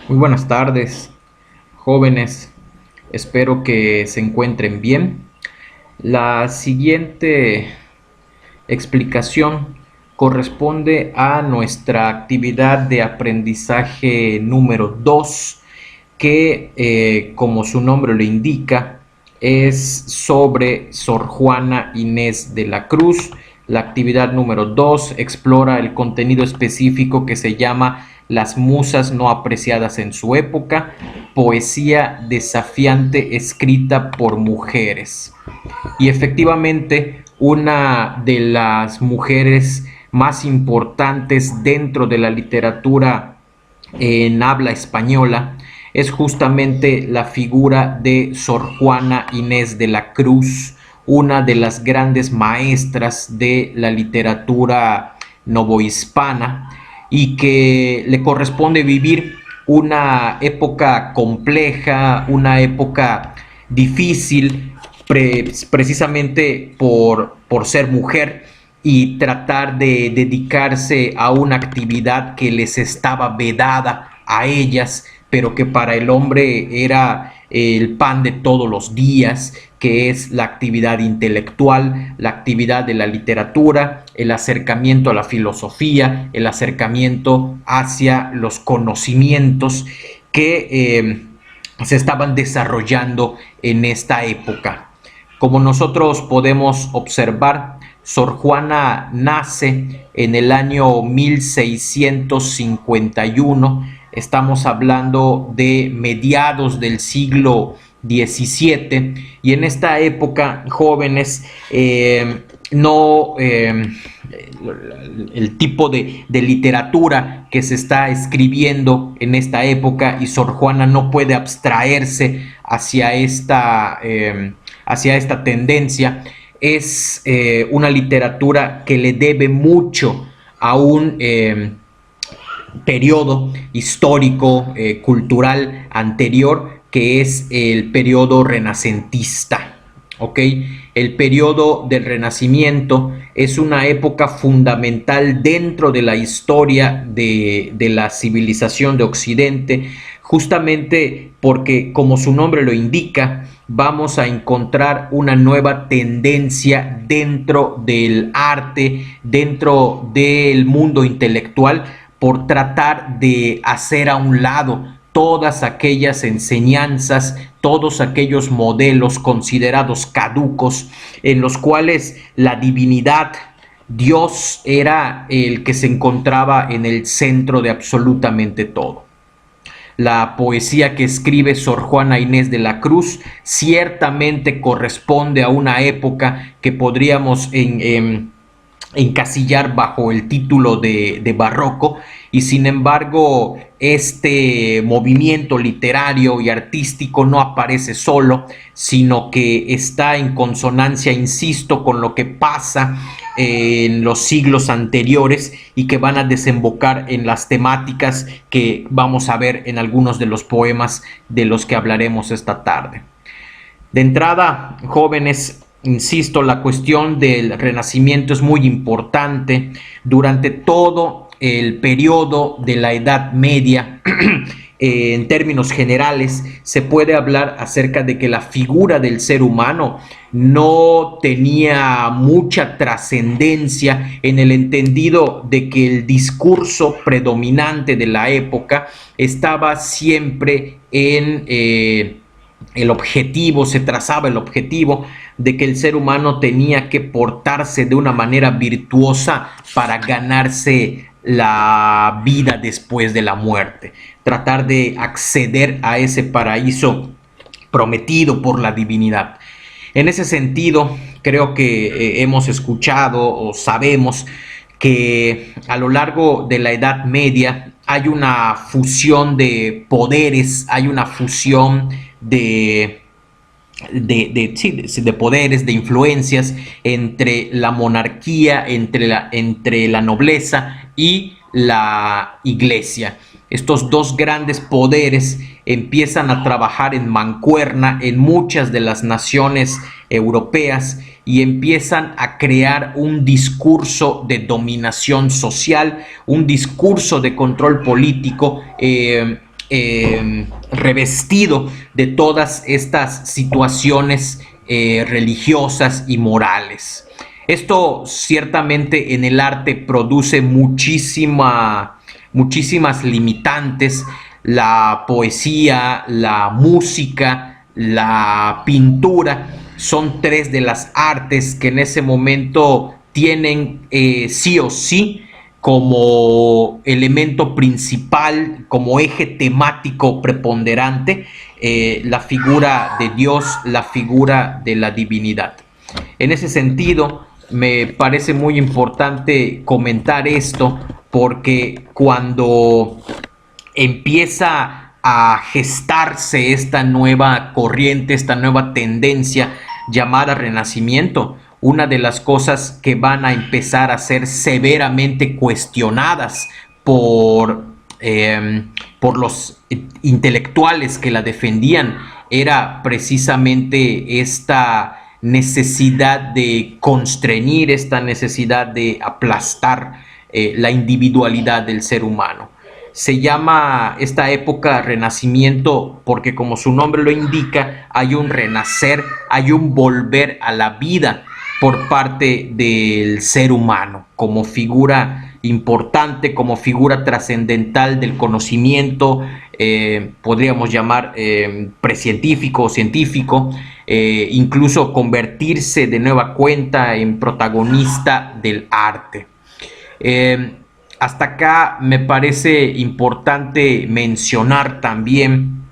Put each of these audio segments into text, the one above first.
Muy buenas tardes, jóvenes. Espero que se encuentren bien. La siguiente explicación corresponde a nuestra actividad de aprendizaje número 2, que, como su nombre lo indica, es sobre Sor Juana Inés de la Cruz. La actividad número 2 explora el contenido específico que se llama Las musas no apreciadas en su época, poesía desafiante escrita por mujeres. Y efectivamente, una de las mujeres más importantes dentro de la literatura en habla española es justamente la figura de Sor Juana Inés de la Cruz, una de las grandes maestras de la literatura novohispana, y que le corresponde vivir una época compleja, una época difícil, precisamente por ser mujer y tratar de dedicarse a una actividad que les estaba vedada a ellas, pero que para el hombre era el pan de todos los días, que es la actividad intelectual, la actividad de la literatura, el acercamiento a la filosofía, el acercamiento hacia los conocimientos que se estaban desarrollando en esta época. Como nosotros podemos observar, Sor Juana nace en el año 1651. Estamos hablando de mediados del siglo XVII, y en esta época, jóvenes, no el tipo de literatura que se está escribiendo en esta época, y Sor Juana no puede abstraerse hacia esta tendencia. Es una literatura que le debe mucho a un periodo histórico, cultural anterior, que es el periodo renacentista. ¿Ok? El periodo del Renacimiento es una época fundamental dentro de la historia de la civilización de Occidente, justamente porque, como su nombre lo indica, vamos a encontrar una nueva tendencia dentro del arte, dentro del mundo intelectual, por tratar de hacer a un lado todas aquellas enseñanzas, todos aquellos modelos considerados caducos, en los cuales la divinidad, Dios, era el que se encontraba en el centro de absolutamente todo. La poesía que escribe Sor Juana Inés de la Cruz ciertamente corresponde a una época que podríamos encasillar bajo el título de barroco, y sin embargo este movimiento literario y artístico no aparece solo, sino que está en consonancia, insisto, con lo que pasa en los siglos anteriores, y que van a desembocar en las temáticas que vamos a ver en algunos de los poemas de los que hablaremos esta tarde. De entrada, jóvenes, insisto, la cuestión del Renacimiento es muy importante. Durante todo el periodo de la Edad Media, en términos generales, se puede hablar acerca de que la figura del ser humano no tenía mucha trascendencia, en el entendido de que el discurso predominante de la época estaba siempre en el objetivo, se trazaba el objetivo de que el ser humano tenía que portarse de una manera virtuosa para ganarse la vida después de la muerte, tratar de acceder a ese paraíso prometido por la divinidad. En ese sentido, creo que hemos escuchado o sabemos que a lo largo de la Edad Media hay una fusión de poderes, hay una fusión de poderes, de influencias entre la monarquía, entre la nobleza y la iglesia. Estos dos grandes poderes empiezan a trabajar en mancuerna en muchas de las naciones europeas, y empiezan a crear un discurso de dominación social, un discurso de control político, revestido de todas estas situaciones religiosas y morales. Esto ciertamente en el arte produce muchísimas limitantes. La poesía, la música, la pintura son tres de las artes que en ese momento tienen sí o sí como elemento principal, como eje temático preponderante, la figura de Dios, la figura de la divinidad. En ese sentido, me parece muy importante comentar esto porque cuando empieza a gestarse esta nueva corriente, esta nueva tendencia llamada Renacimiento, una de las cosas que van a empezar a ser severamente cuestionadas por los intelectuales que la defendían era precisamente esta necesidad de constreñir, esta necesidad de aplastar la individualidad del ser humano. Se llama esta época Renacimiento porque, como su nombre lo indica, hay un renacer, hay un volver a la vida por parte del ser humano como figura importante, como figura trascendental del conocimiento, podríamos llamar precientífico o científico, incluso convertirse de nueva cuenta en protagonista del arte. Hasta acá me parece importante mencionar también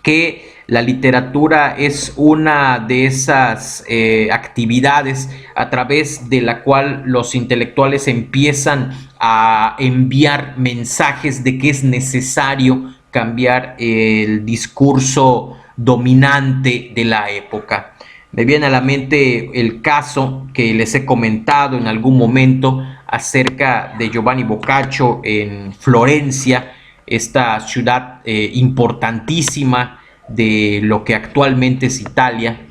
que la literatura es una de esas actividades a través de la cual los intelectuales empiezan a enviar mensajes de que es necesario cambiar el discurso dominante de la época. Me viene a la mente el caso que les he comentado en algún momento acerca de Giovanni Boccaccio en Florencia, esta ciudad importantísima de lo que actualmente es Italia.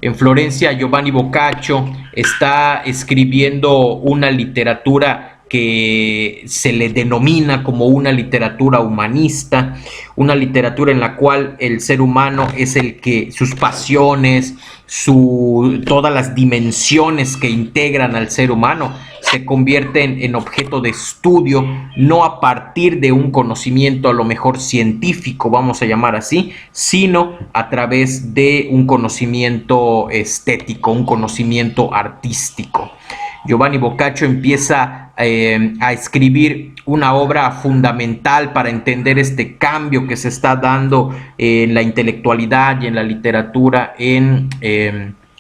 En Florencia, Giovanni Boccaccio está escribiendo una literatura que se le denomina como una literatura humanista, una literatura en la cual el ser humano es el que sus pasiones, todas las dimensiones que integran al ser humano se convierten en objeto de estudio, no a partir de un conocimiento a lo mejor científico, vamos a llamar así, sino a través de un conocimiento estético, un conocimiento artístico. Giovanni Boccaccio empieza a escribir una obra fundamental para entender este cambio que se está dando en la intelectualidad y en la literatura en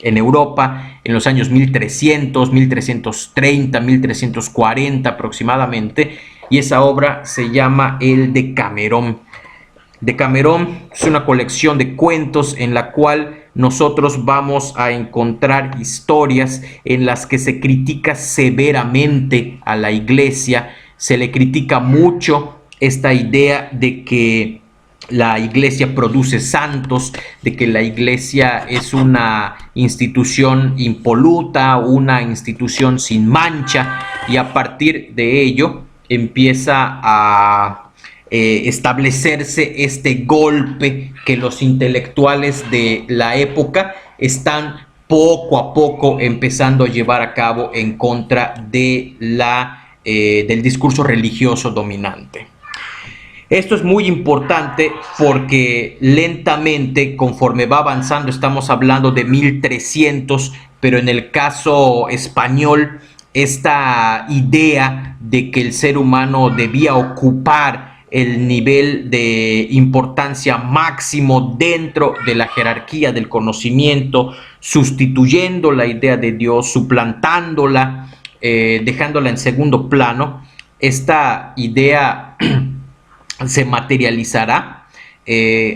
Europa en los años 1300, 1330, 1340 aproximadamente, y esa obra se llama el Decamerón. Decamerón es una colección de cuentos en la cual nosotros vamos a encontrar historias en las que se critica severamente a la iglesia, se le critica mucho esta idea de que la iglesia produce santos, de que la iglesia es una institución impoluta, una institución sin mancha, y a partir de ello empieza a establecerse este golpe que los intelectuales de la época están poco a poco empezando a llevar a cabo en contra de del discurso religioso dominante. Esto es muy importante porque lentamente, conforme va avanzando, estamos hablando de 1300, pero en el caso español, esta idea de que el ser humano debía ocupar el nivel de importancia máximo dentro de la jerarquía del conocimiento, sustituyendo la idea de Dios, suplantándola, dejándola en segundo plano. Esta idea se materializará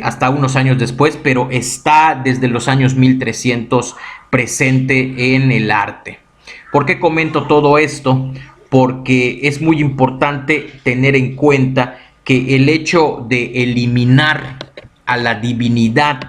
hasta unos años después, pero está desde los años 1300 presente en el arte. ¿Por qué comento todo esto? Porque es muy importante tener en cuenta que el hecho de eliminar a la divinidad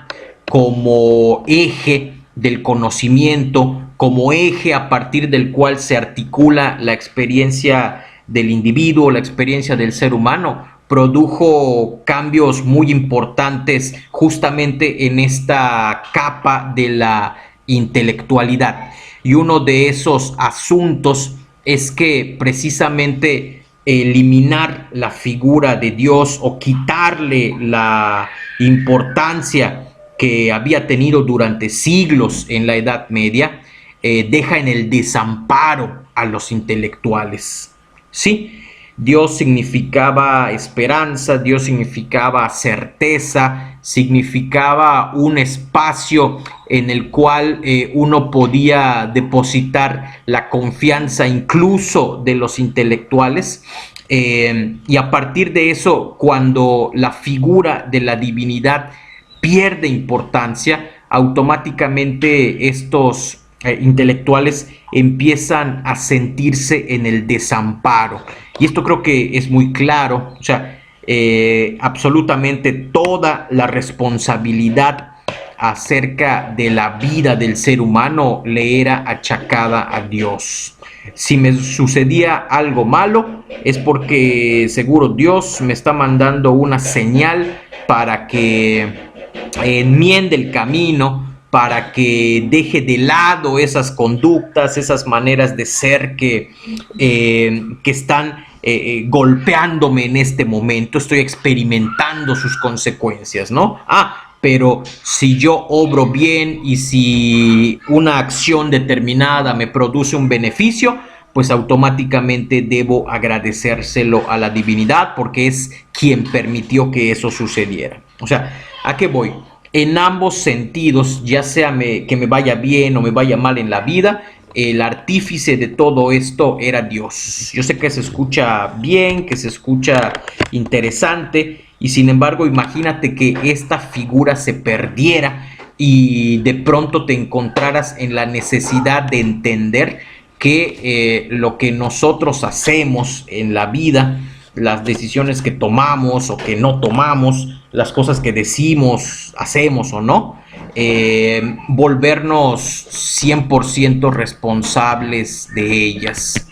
como eje del conocimiento, como eje a partir del cual se articula la experiencia del individuo, la experiencia del ser humano, produjo cambios muy importantes justamente en esta capa de la intelectualidad. Y uno de esos asuntos es que precisamente eliminar la figura de Dios o quitarle la importancia que había tenido durante siglos en la Edad Media, deja en el desamparo a los intelectuales. Sí, Dios significaba esperanza, Dios significaba certeza, significaba un espacio en el cual uno podía depositar la confianza incluso de los intelectuales. Y a partir de eso, cuando la figura de la divinidad pierde importancia, automáticamente estos intelectuales empiezan a sentirse en el desamparo. Y esto creo que es muy claro, o sea, absolutamente toda la responsabilidad acerca de la vida del ser humano le era achacada a Dios. Si me sucedía algo malo, es porque seguro Dios me está mandando una señal para que enmiende el camino, para que deje de lado esas conductas, esas maneras de ser que están golpeándome en este momento. Estoy experimentando sus consecuencias, ¿no? Pero si yo obro bien y si una acción determinada me produce un beneficio, pues automáticamente debo agradecérselo a la divinidad porque es quien permitió que eso sucediera. O sea, ¿a qué voy? En ambos sentidos, ya sea que me vaya bien o me vaya mal en la vida, el artífice de todo esto era Dios. Yo sé que se escucha bien, que se escucha interesante, y sin embargo, imagínate que esta figura se perdiera y de pronto te encontraras en la necesidad de entender que lo que nosotros hacemos en la vida, las decisiones que tomamos o que no tomamos, las cosas que decimos, hacemos o no, volvernos 100% responsables de ellas.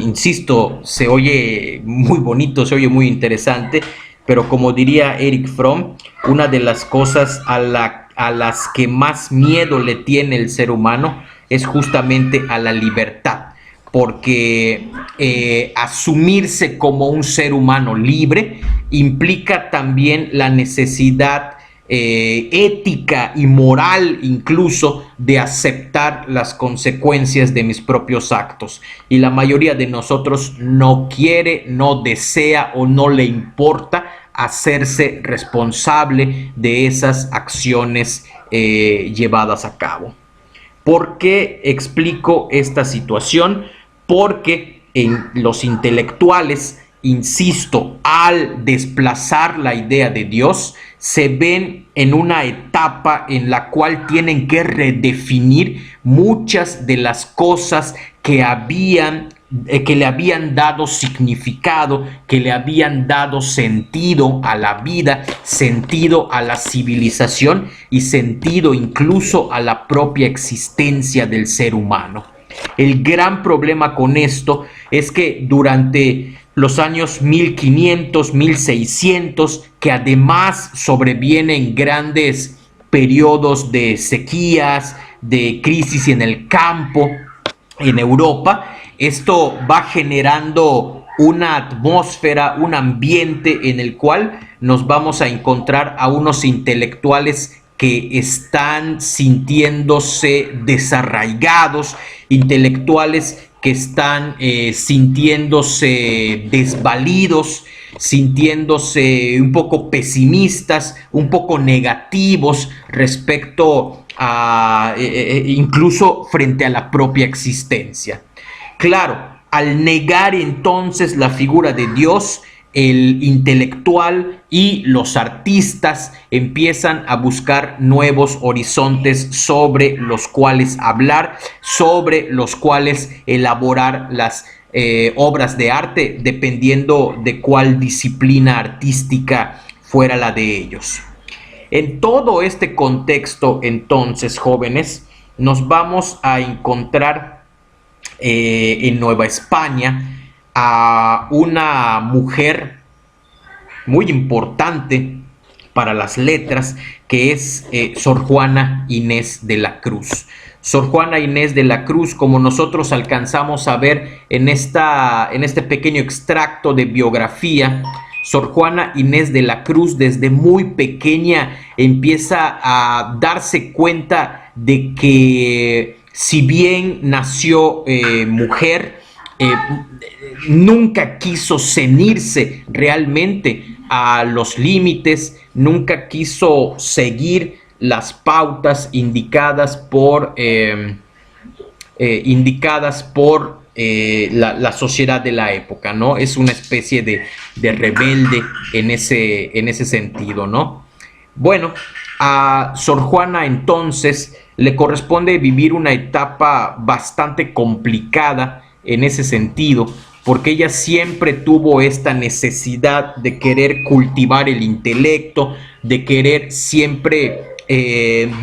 Insisto, se oye muy bonito, se oye muy interesante, pero como diría Eric Fromm, una de las cosas a las que más miedo le tiene el ser humano es justamente a la libertad, porque asumirse como un ser humano libre implica también la necesidad ética y moral incluso de aceptar las consecuencias de mis propios actos. Y la mayoría de nosotros no quiere, no desea o no le importa hacerse responsable de esas acciones llevadas a cabo. ¿Por qué explico esta situación? Porque en los intelectuales, insisto, al desplazar la idea de Dios, se ven en una etapa en la cual tienen que redefinir muchas de las cosas que le habían dado significado, que le habían dado sentido a la vida, sentido a la civilización y sentido incluso a la propia existencia del ser humano. El gran problema con esto es que durante los años 1500, 1600, que además sobrevienen grandes periodos de sequías, de crisis en el campo, en Europa, esto va generando una atmósfera, un ambiente en el cual nos vamos a encontrar a unos intelectuales que están sintiéndose desarraigados, intelectuales que están sintiéndose desvalidos, sintiéndose un poco pesimistas, un poco negativos respecto a incluso frente a la propia existencia. Claro, al negar entonces la figura de Dios, el intelectual y los artistas empiezan a buscar nuevos horizontes sobre los cuales hablar, sobre los cuales elaborar las obras de arte, dependiendo de cuál disciplina artística fuera la de ellos. En todo este contexto, entonces, jóvenes, nos vamos a encontrar en Nueva España a una mujer muy importante para las letras, que es Sor Juana Inés de la Cruz. Sor Juana Inés de la Cruz, como nosotros alcanzamos a ver en este pequeño extracto de biografía, Sor Juana Inés de la Cruz desde muy pequeña empieza a darse cuenta de que si bien nació mujer, nunca quiso ceñirse realmente a los límites, nunca quiso seguir las pautas indicadas por la sociedad de la época, ¿no? Es una especie de rebelde en ese sentido, ¿no? Bueno, a Sor Juana entonces le corresponde vivir una etapa bastante complicada en ese sentido, porque ella siempre tuvo esta necesidad de querer cultivar el intelecto, de querer siempre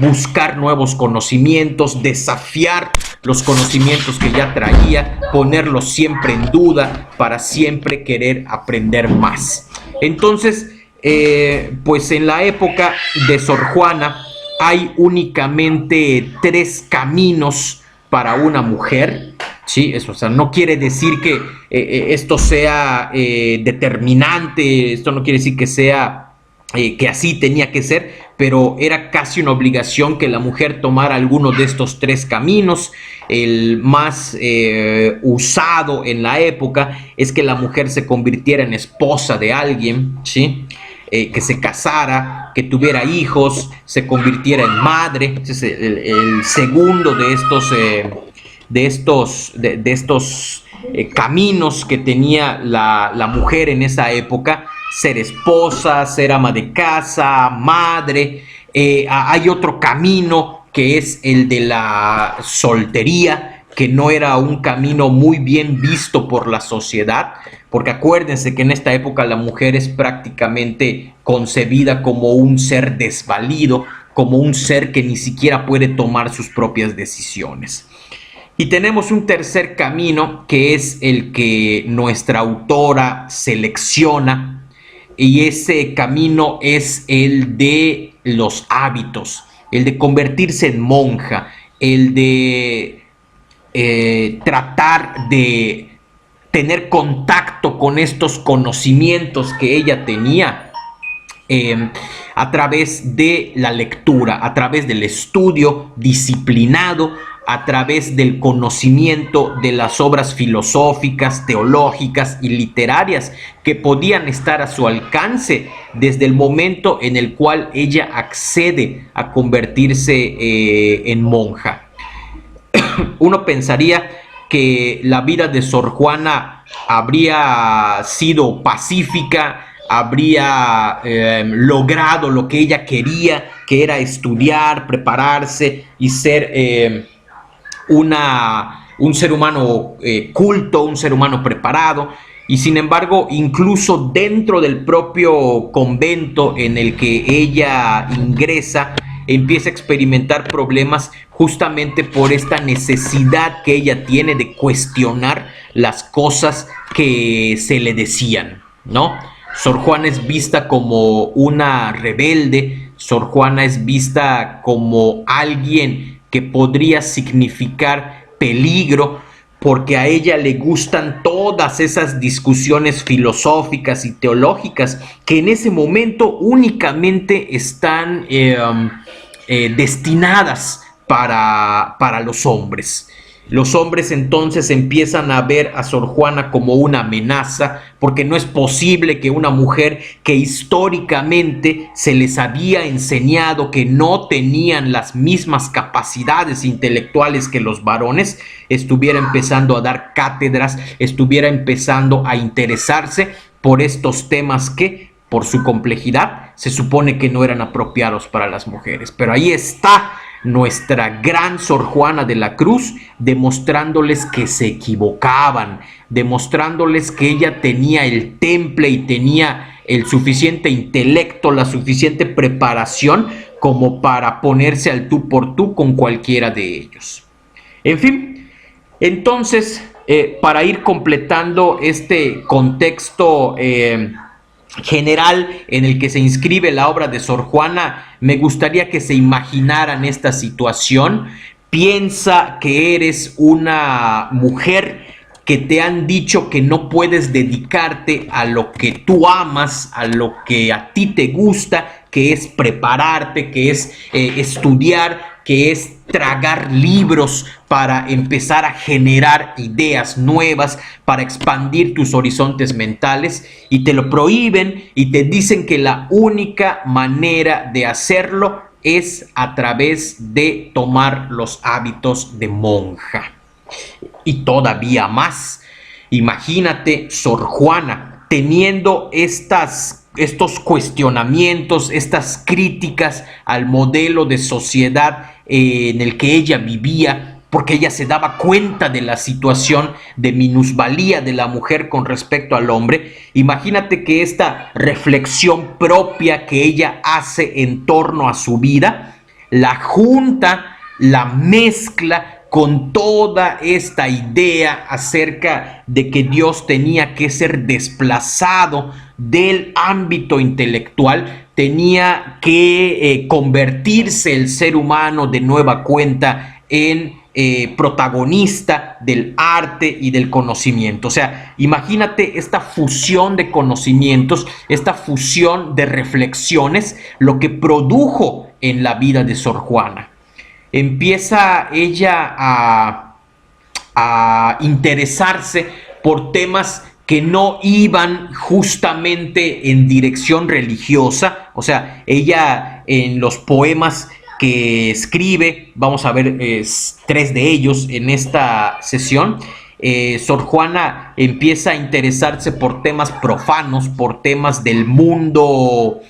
buscar nuevos conocimientos, desafiar los conocimientos que ya traía, ponerlos siempre en duda para siempre querer aprender más. Entonces, pues en la época de Sor Juana hay únicamente 3 caminos para una mujer. Sí, eso, o sea, no quiere decir que esto sea determinante, esto no quiere decir que sea que así tenía que ser, pero era casi una obligación que la mujer tomara alguno de estos 3 caminos. El más usado en la época es que la mujer se convirtiera en esposa de alguien, ¿sí? Que se casara, que tuviera hijos, se convirtiera en madre. Ese es el segundo de estos caminos que tenía la mujer en esa época: ser esposa, ser ama de casa, madre. Hay otro camino que es el de la soltería, que no era un camino muy bien visto por la sociedad, porque acuérdense que en esta época la mujer es prácticamente concebida como un ser desvalido, como un ser que ni siquiera puede tomar sus propias decisiones. Y tenemos un tercer camino, que es el que nuestra autora selecciona, y ese camino es el de los hábitos, el de convertirse en monja, el de tratar de tener contacto con estos conocimientos que ella tenía a través de la lectura, a través del estudio disciplinado, a través del conocimiento de las obras filosóficas, teológicas y literarias que podían estar a su alcance desde el momento en el cual ella accede a convertirse en monja. Uno pensaría que la vida de Sor Juana habría sido pacífica, habría logrado lo que ella quería, que era estudiar, prepararse y ser un ser humano culto, un ser humano preparado. Y sin embargo, incluso dentro del propio convento en el que ella ingresa, empieza a experimentar problemas justamente por esta necesidad que ella tiene de cuestionar las cosas que se le decían, ¿no? Sor Juana es vista como una rebelde, Sor Juana es vista como alguien que podría significar peligro, porque a ella le gustan todas esas discusiones filosóficas y teológicas que en ese momento únicamente están destinadas para los hombres. Los hombres entonces empiezan a ver a Sor Juana como una amenaza, porque no es posible que una mujer que históricamente se les había enseñado que no tenían las mismas capacidades intelectuales que los varones, estuviera empezando a dar cátedras, estuviera empezando a interesarse por estos temas que, por su complejidad, se supone que no eran apropiados para las mujeres. Pero ahí está nuestra gran Sor Juana de la Cruz, demostrándoles que se equivocaban, demostrándoles que ella tenía el temple y tenía el suficiente intelecto, la suficiente preparación como para ponerse al tú por tú con cualquiera de ellos. En fin, entonces para ir completando este contexto general en el que se inscribe la obra de Sor Juana, me gustaría que se imaginaran esta situación. Piensa que eres una mujer que te han dicho que no puedes dedicarte a lo que tú amas, a lo que a ti te gusta, que es prepararte, que es estudiar, que es tragar libros para empezar a generar ideas nuevas, para expandir tus horizontes mentales, y te lo prohíben y te dicen que la única manera de hacerlo es a través de tomar los hábitos de monja. Y todavía más, imagínate Sor Juana teniendo estos cuestionamientos, estas críticas al modelo de sociedad en el que ella vivía, porque ella se daba cuenta de la situación de minusvalía de la mujer con respecto al hombre. Imagínate que esta reflexión propia que ella hace en torno a su vida, la junta, la mezcla con toda esta idea acerca de que Dios tenía que ser desplazado del ámbito intelectual, tenía que convertirse el ser humano de nueva cuenta en protagonista del arte y del conocimiento. O sea, imagínate esta fusión de conocimientos, esta fusión de reflexiones, lo que produjo en la vida de Sor Juana. Empieza ella a interesarse por temas que no iban justamente en dirección religiosa. O sea, ella en los poemas que escribe, vamos a ver 3 de ellos en esta sesión, Sor Juana empieza a interesarse por temas profanos, por temas del mundo,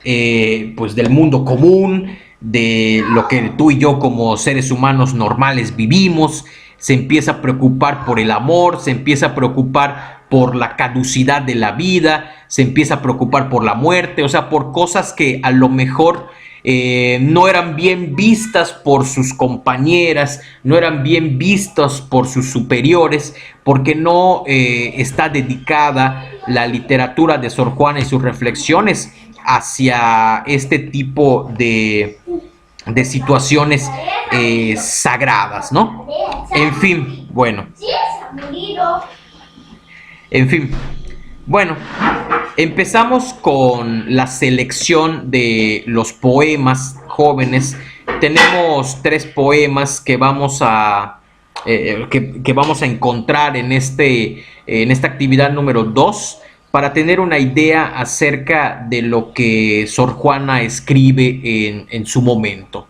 pues del mundo común, de lo que tú y yo como seres humanos normales vivimos. Se empieza a preocupar por el amor, se empieza a preocupar por la caducidad de la vida, se empieza a preocupar por la muerte, o sea, por cosas que a lo mejor no eran bien vistas por sus compañeras, no eran bien vistas por sus superiores, porque no está dedicada la literatura de Sor Juana y sus reflexiones hacia este tipo de situaciones sagradas, ¿no? En fin, bueno. En fin, bueno, empezamos con la selección de los poemas jóvenes. Tenemos 3 poemas que vamos a vamos a encontrar en esta actividad número 2, para tener una idea acerca de lo que Sor Juana escribe en su momento.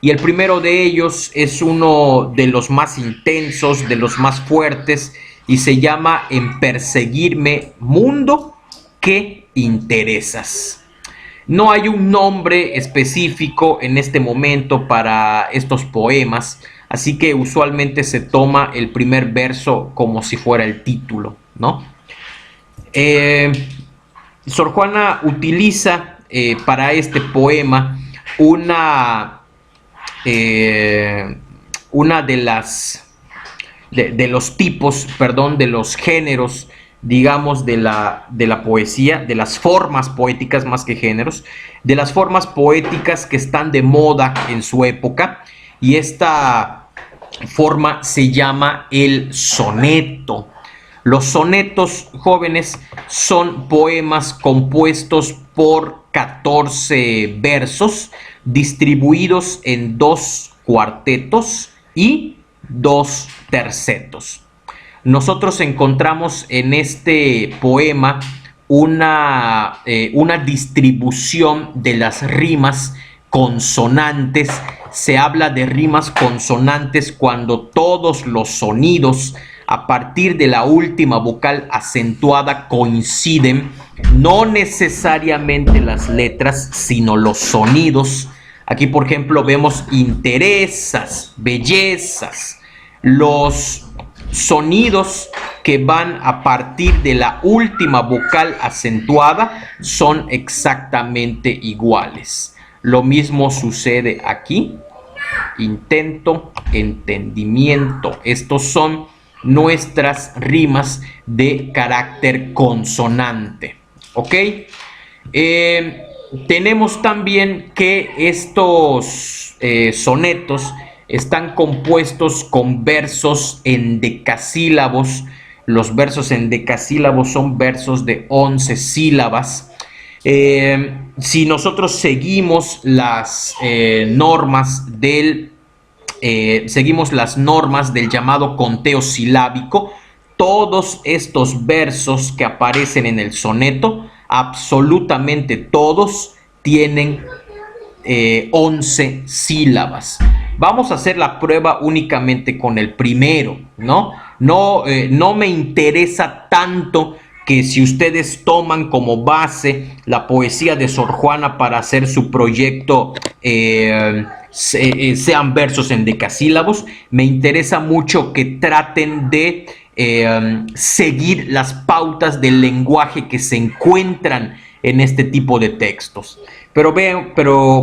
Y el primero de ellos es uno de los más intensos, de los más fuertes, y se llama En perseguirme, mundo, ¿qué interesas? No hay un nombre específico en este momento para estos poemas, así que usualmente se toma el primer verso como si fuera el título, ¿no? Sor Juana utiliza para este poema una de los tipos, perdón, de los géneros, digamos, de la poesía, de las formas poéticas más que géneros, de las formas poéticas que están de moda en su época, y esta forma se llama el soneto. Los sonetos, jóvenes, son poemas compuestos por 14 versos, distribuidos en 2 cuartetos y 2 tercetos. Nosotros encontramos en este poema una distribución de las rimas consonantes. Se habla de rimas consonantes cuando todos los sonidos a partir de la última vocal acentuada coinciden, no necesariamente las letras, sino los sonidos. Aquí, por ejemplo, vemos interesas, bellezas. Los sonidos que van a partir de la última vocal acentuada son exactamente iguales. Lo mismo sucede aquí. Intento, entendimiento. Estos son nuestras rimas de carácter consonante. ¿Ok? Tenemos también que estos sonetos están compuestos con versos endecasílabos. Los versos endecasílabos son versos de 11 sílabas. Si nosotros seguimos las normas del llamado conteo silábico, todos estos versos que aparecen en el soneto, absolutamente todos tienen 11 sílabas. Vamos a hacer la prueba únicamente con el primero, ¿no? No me interesa tanto que si ustedes toman como base la poesía de Sor Juana para hacer su proyecto, sean versos en decasílabos. Me interesa mucho que traten de seguir las pautas del lenguaje que se encuentran en este tipo de textos. Pero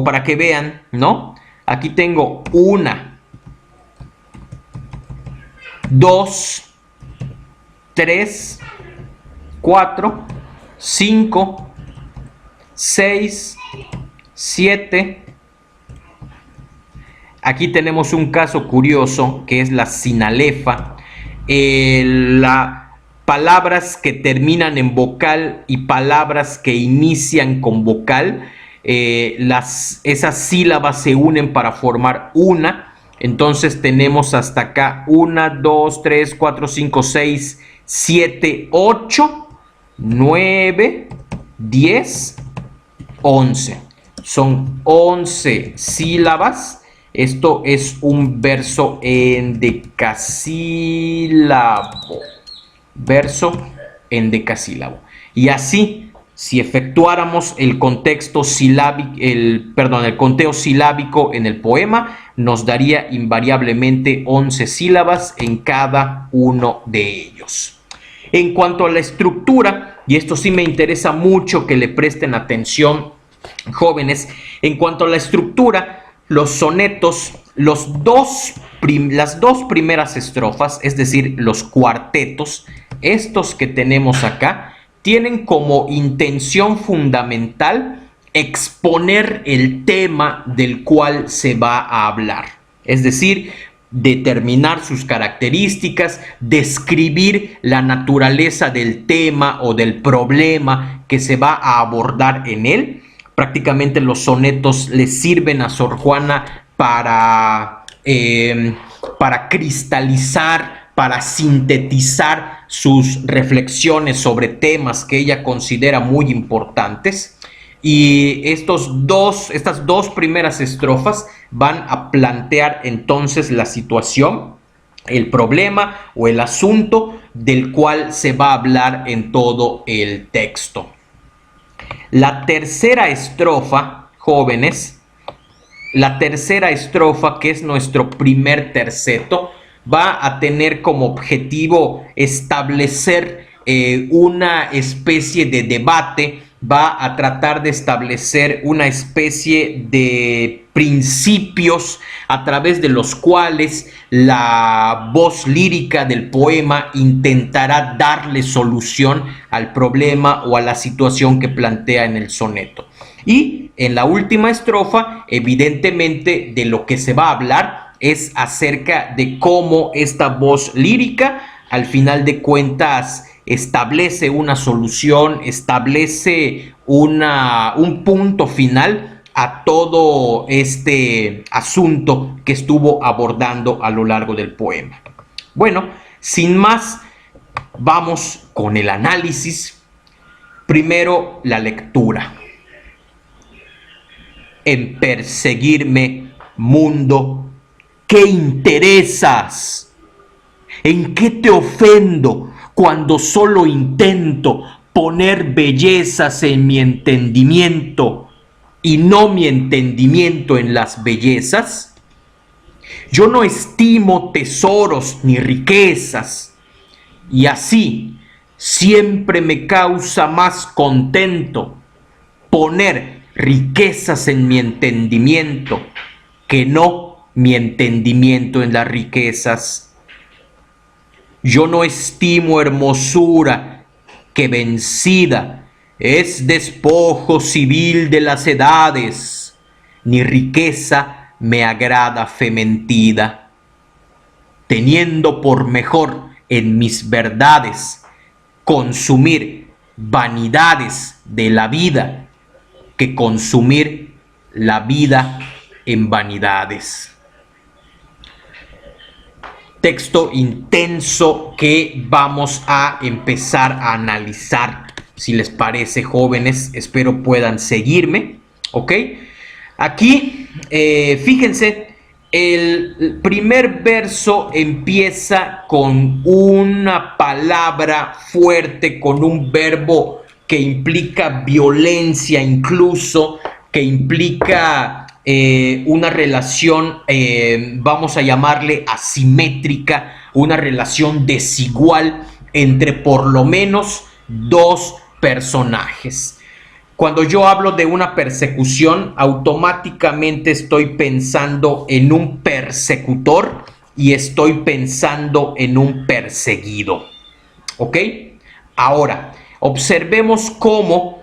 para que vean, ¿no? Aquí tengo 1, 2, 3, 4, 5, 6, 7. Aquí tenemos un caso curioso que es la sinalefa. Palabras que terminan en vocal y palabras que inician con vocal, esas sílabas se unen para formar una. Entonces tenemos hasta acá 1, 2, 3, 4, 5, 6, 7, 8, 9, 10, 11. Son 11 sílabas. Esto es un verso endecasílabo. Verso endecasílabo. Y así, si efectuáramos el conteo silábico en el poema, nos daría invariablemente 11 sílabas en cada uno de ellos. En cuanto a la estructura, y esto sí me interesa mucho que le presten atención, jóvenes, en cuanto a la estructura, los sonetos, las dos primeras estrofas, es decir, los cuartetos, estos que tenemos acá, tienen como intención fundamental exponer el tema del cual se va a hablar. Es decir, determinar sus características, describir la naturaleza del tema o del problema que se va a abordar en él. Prácticamente los sonetos le sirven a Sor Juana para cristalizar, para sintetizar sus reflexiones sobre temas que ella considera muy importantes. Y estas dos primeras estrofas van a plantear entonces la situación, el problema o el asunto del cual se va a hablar en todo el texto. La tercera estrofa, jóvenes, que es nuestro primer terceto, va a tener como objetivo establecer una especie de debate, va a tratar de establecer una especie de principios a través de los cuales la voz lírica del poema intentará darle solución al problema o a la situación que plantea en el soneto. Y en la última estrofa, evidentemente, de lo que se va a hablar es acerca de cómo esta voz lírica, al final de cuentas, establece una solución, establece un punto final a todo este asunto que estuvo abordando a lo largo del poema. Bueno, sin más, vamos con el análisis. Primero, la lectura. En perseguirme, mundo, ¿qué interesas? ¿En qué te ofendo cuando solo intento poner bellezas en mi entendimiento y no mi entendimiento en las bellezas? Yo no estimo tesoros ni riquezas, y así siempre me causa más contento poner riquezas en mi entendimiento que no mi entendimiento en las riquezas. Yo no estimo hermosura que vencida es despojo civil de las edades, ni riqueza me agrada fe mentida, teniendo por mejor en mis verdades consumir vanidades de la vida que consumir la vida en vanidades. Texto intenso que vamos a empezar a analizar. Si les parece, jóvenes, espero puedan seguirme, ¿ok? Aquí, fíjense, el primer verso empieza con una palabra fuerte, con un verbo que implica violencia incluso, que implica una relación, vamos a llamarle asimétrica, una relación desigual entre por lo menos dos personajes. Cuando yo hablo de una persecución, automáticamente estoy pensando en un persecutor y estoy pensando en un perseguido. ¿Ok? Ahora, observemos cómo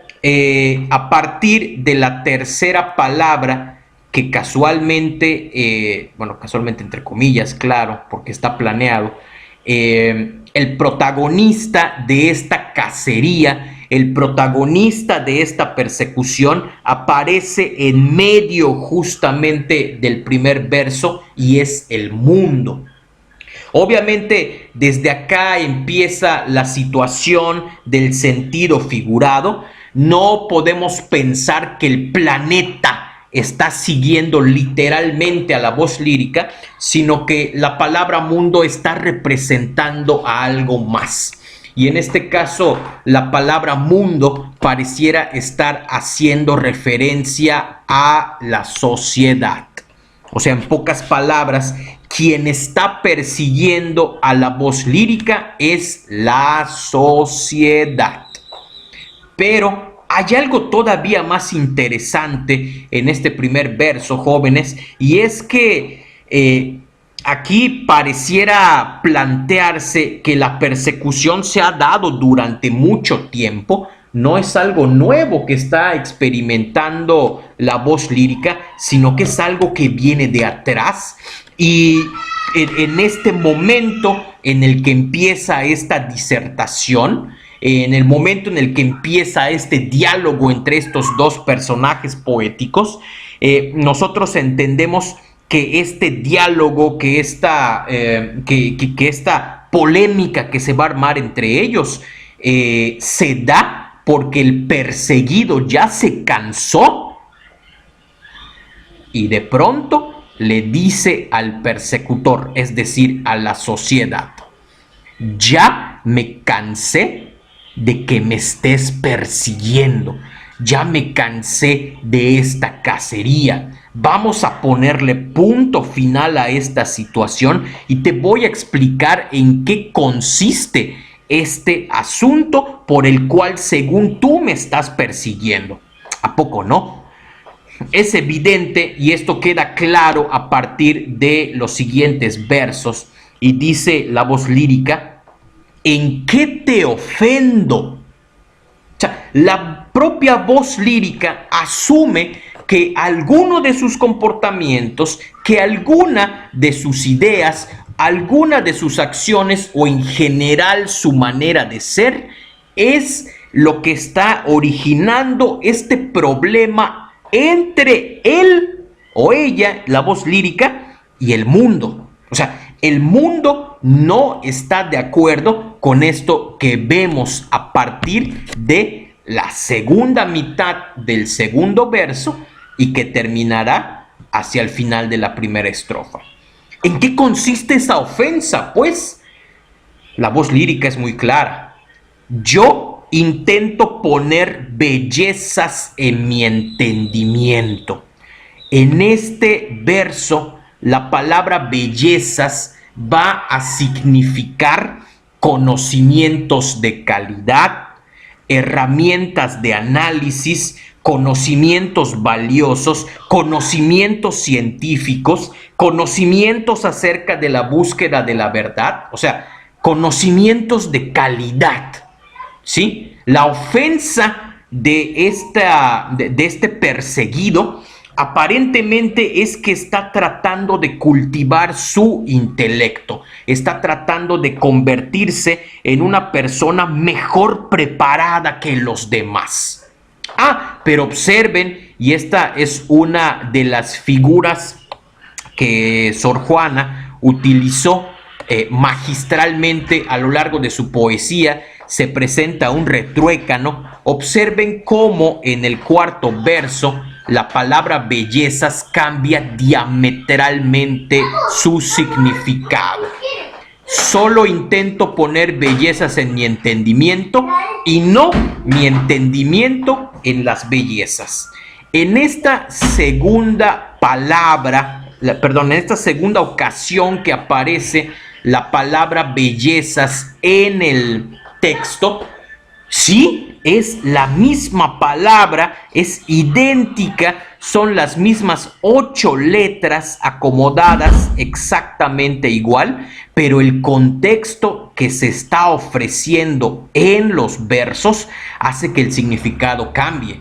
a partir de la tercera palabra, que casualmente, bueno, casualmente entre comillas, claro, porque está planeado, el protagonista de esta cacería, el protagonista de esta persecución aparece en medio justamente del primer verso y es el mundo. Obviamente, desde acá empieza la situación del sentido figurado. No podemos pensar que el planeta está siguiendo literalmente a la voz lírica, sino que la palabra mundo está representando a algo más. Y en este caso, la palabra mundo pareciera estar haciendo referencia a la sociedad. O sea, en pocas palabras, quien está persiguiendo a la voz lírica es la sociedad. Pero hay algo todavía más interesante en este primer verso, jóvenes, y es que aquí pareciera plantearse que la persecución se ha dado durante mucho tiempo. No es algo nuevo que está experimentando la voz lírica, sino que es algo que viene de atrás. Y en este momento en el que empieza esta disertación, en el momento en el que empieza este diálogo entre estos dos personajes poéticos, nosotros entendemos que este diálogo, que esta polémica que se va a armar entre ellos, se da porque el perseguido ya se cansó y de pronto le dice al persecutor, es decir, a la sociedad: ya me cansé de que me estés persiguiendo, ya me cansé de esta cacería. Vamos a ponerle punto final a esta situación y te voy a explicar en qué consiste este asunto por el cual, según tú, me estás persiguiendo. ¿A poco no? Es evidente, y esto queda claro a partir de los siguientes versos, y dice la voz lírica: ¿en qué te ofendo? O sea, la propia voz lírica asume que alguno de sus comportamientos, que alguna de sus ideas, alguna de sus acciones o en general su manera de ser es lo que está originando este problema entre él o ella, la voz lírica, y el mundo. O sea, el mundo no está de acuerdo con esto que vemos a partir de la segunda mitad del segundo verso y que terminará hacia el final de la primera estrofa. ¿En qué consiste esa ofensa? Pues la voz lírica es muy clara. Yo intento poner bellezas en mi entendimiento. En este verso, la palabra bellezas va a significar conocimientos de calidad, herramientas de análisis, conocimientos valiosos, conocimientos científicos, conocimientos acerca de la búsqueda de la verdad, o sea, conocimientos de calidad, ¿sí? La ofensa de este perseguido aparentemente es que está tratando de cultivar su intelecto, está tratando de convertirse en una persona mejor preparada que los demás. Pero observen, y esta es una de las figuras que Sor Juana utilizó magistralmente a lo largo de su poesía. Se presenta un retruécano. Observen cómo en el cuarto verso la palabra bellezas cambia diametralmente su significado. Solo intento poner bellezas en mi entendimiento y no mi entendimiento en las bellezas. En esta segunda palabra, en esta segunda ocasión que aparece la palabra bellezas en el texto, sí, es la misma palabra, es idéntica, son las mismas 8 letras acomodadas exactamente igual, pero el contexto que se está ofreciendo en los versos hace que el significado cambie.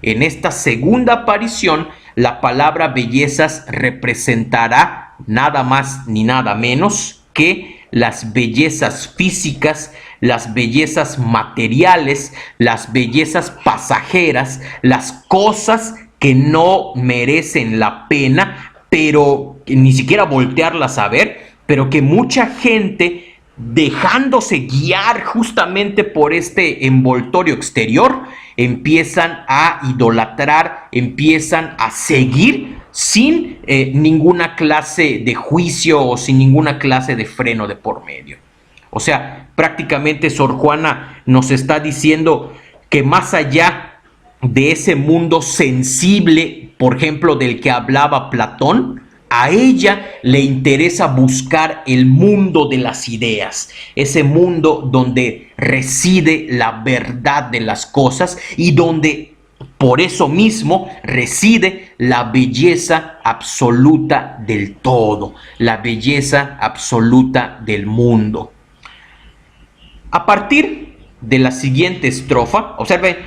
En esta segunda aparición, la palabra bellezas representará nada más ni nada menos que las bellezas físicas, las bellezas materiales, las bellezas pasajeras, las cosas que no merecen la pena, pero ni siquiera voltearlas a ver, pero que mucha gente, dejándose guiar justamente por este envoltorio exterior, empiezan a idolatrar, empiezan a seguir sin ninguna clase de juicio o sin ninguna clase de freno de por medio. O sea, prácticamente Sor Juana nos está diciendo que más allá de ese mundo sensible, por ejemplo, del que hablaba Platón, a ella le interesa buscar el mundo de las ideas, ese mundo donde reside la verdad de las cosas y donde por eso mismo reside la belleza absoluta del todo, la belleza absoluta del mundo. A partir de la siguiente estrofa, observen,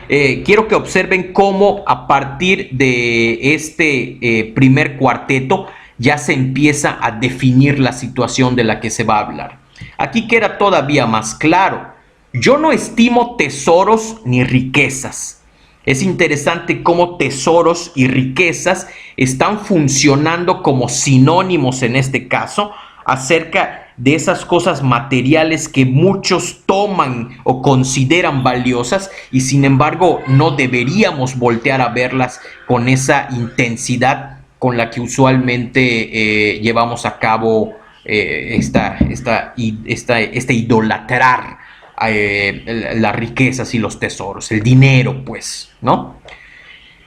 quiero que observen cómo a partir de este primer cuarteto ya se empieza a definir la situación de la que se va a hablar. Aquí queda todavía más claro. Yo no estimo tesoros ni riquezas. Es interesante cómo tesoros y riquezas están funcionando como sinónimos en este caso acerca de esas cosas materiales que muchos toman o consideran valiosas y sin embargo no deberíamos voltear a verlas con esa intensidad con la que usualmente llevamos a cabo este idolatrar las riquezas y los tesoros, el dinero, pues, ¿no?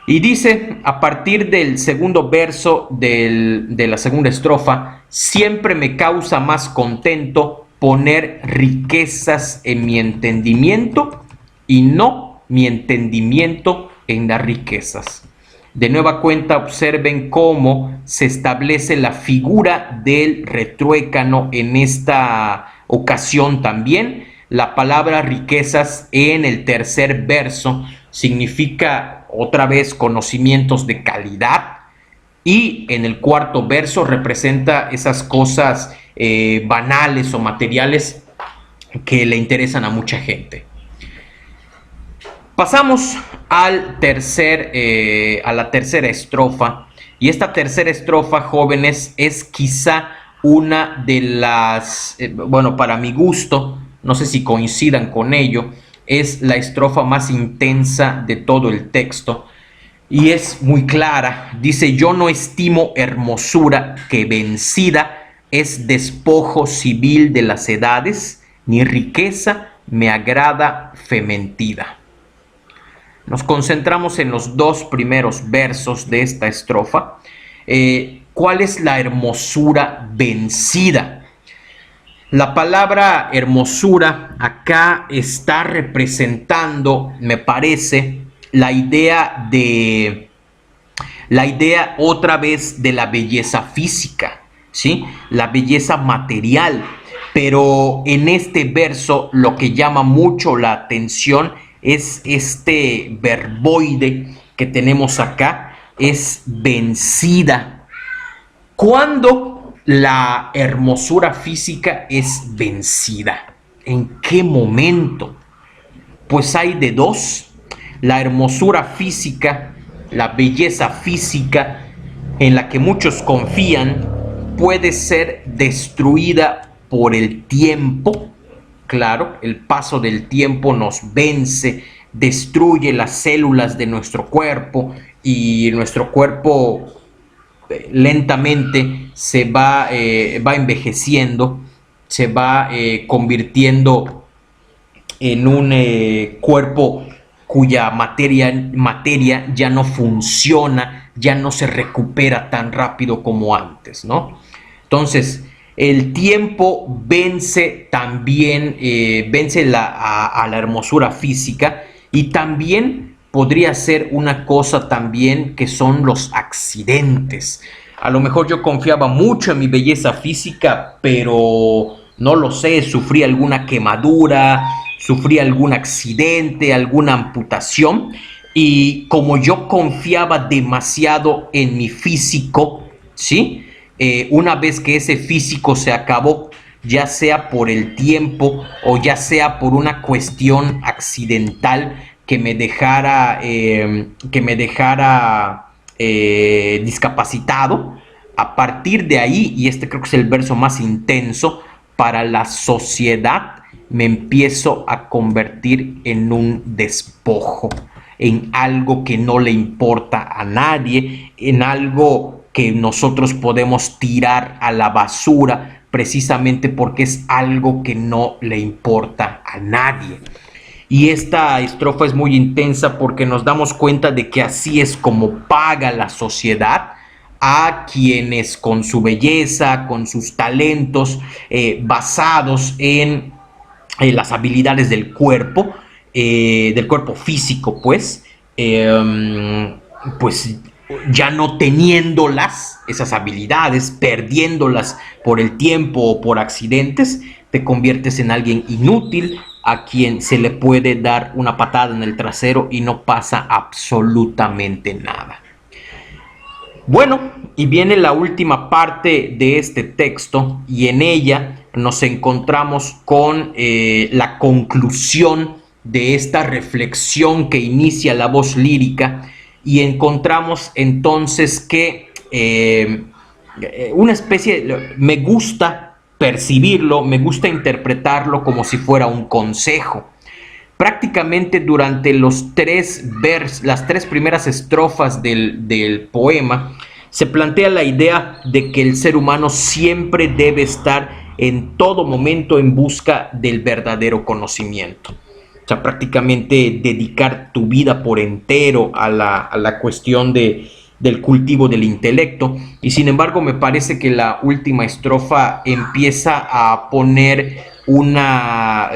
Y dice, a partir del segundo verso de la segunda estrofa, siempre me causa más contento poner riquezas en mi entendimiento y no mi entendimiento en las riquezas. De nueva cuenta, observen cómo se establece la figura del retruécano en esta ocasión también. La palabra riquezas en el tercer verso significa otra vez conocimientos de calidad y en el cuarto verso representa esas cosas banales o materiales que le interesan a mucha gente. Pasamos a la tercera estrofa, y esta tercera estrofa, jóvenes, es quizá una de las, bueno, para mi gusto, no sé si coincidan con ello, es la estrofa más intensa de todo el texto y es muy clara. Dice, yo no estimo hermosura que vencida es despojo civil de las edades, ni riqueza me agrada fementida. Nos concentramos en los dos primeros versos de esta estrofa. ¿Cuál es la hermosura vencida? La palabra hermosura acá está representando, me parece, la idea otra vez de la belleza física, ¿sí? La belleza material. Pero en este verso lo que llama mucho la atención es este verboide que tenemos acá, es vencida. ¿Cuándo la hermosura física es vencida? ¿En qué momento? Pues hay de dos: la hermosura física, la belleza física en la que muchos confían, puede ser destruida por el tiempo. Claro, el paso del tiempo nos vence, destruye las células de nuestro cuerpo y nuestro cuerpo lentamente va envejeciendo, se va convirtiendo en un cuerpo cuya materia ya no funciona, ya no se recupera tan rápido como antes, ¿no? Entonces, el tiempo vence también, a la hermosura física, y también podría ser una cosa también que son los accidentes. A lo mejor yo confiaba mucho en mi belleza física, pero no lo sé, sufrí alguna quemadura, sufrí algún accidente, alguna amputación, y como yo confiaba demasiado en mi físico, ¿sí? Una vez que ese físico se acabó, ya sea por el tiempo o ya sea por una cuestión accidental que me dejara, discapacitado, a partir de ahí, y este creo que es el verso más intenso, para la sociedad me empiezo a convertir en un despojo, en algo que no le importa a nadie, en algo que nosotros podemos tirar a la basura precisamente porque es algo que no le importa a nadie. Y esta estrofa es muy intensa porque nos damos cuenta de que así es como paga la sociedad a quienes con su belleza, con sus talentos, basados en las habilidades del cuerpo físico, pues ya no teniéndolas, esas habilidades, perdiéndolas por el tiempo o por accidentes, te conviertes en alguien inútil a quien se le puede dar una patada en el trasero y no pasa absolutamente nada. Bueno, y viene la última parte de este texto, y en ella nos encontramos con la conclusión de esta reflexión que inicia la voz lírica, y encontramos entonces que una especie, me gusta percibirlo, me gusta interpretarlo como si fuera un consejo. Prácticamente durante las tres primeras estrofas del poema, se plantea la idea de que el ser humano siempre debe estar en todo momento en busca del verdadero conocimiento. O sea, prácticamente dedicar tu vida por entero a la cuestión del cultivo del intelecto. Y sin embargo, me parece que la última estrofa empieza a poner una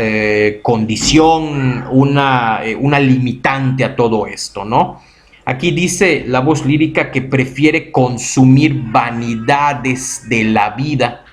condición, una limitante a todo esto, ¿no? Aquí dice la voz lírica que prefiere consumir vanidades de la vida.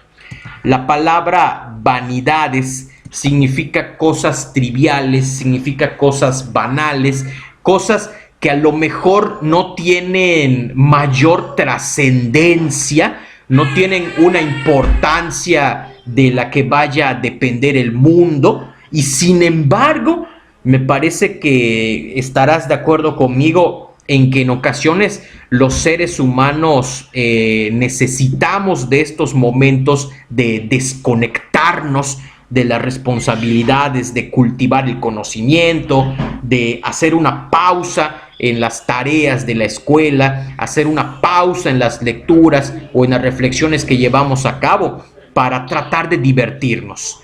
La palabra vanidades significa cosas triviales, significa cosas banales, cosas que a lo mejor no tienen mayor trascendencia, no tienen una importancia de la que vaya a depender el mundo, y sin embargo, me parece que estarás de acuerdo conmigo en que en ocasiones los seres humanos necesitamos de estos momentos de desconectarnos de las responsabilidades, de cultivar el conocimiento, de hacer una pausa en las tareas de la escuela, hacer una pausa en las lecturas o en las reflexiones que llevamos a cabo para tratar de divertirnos.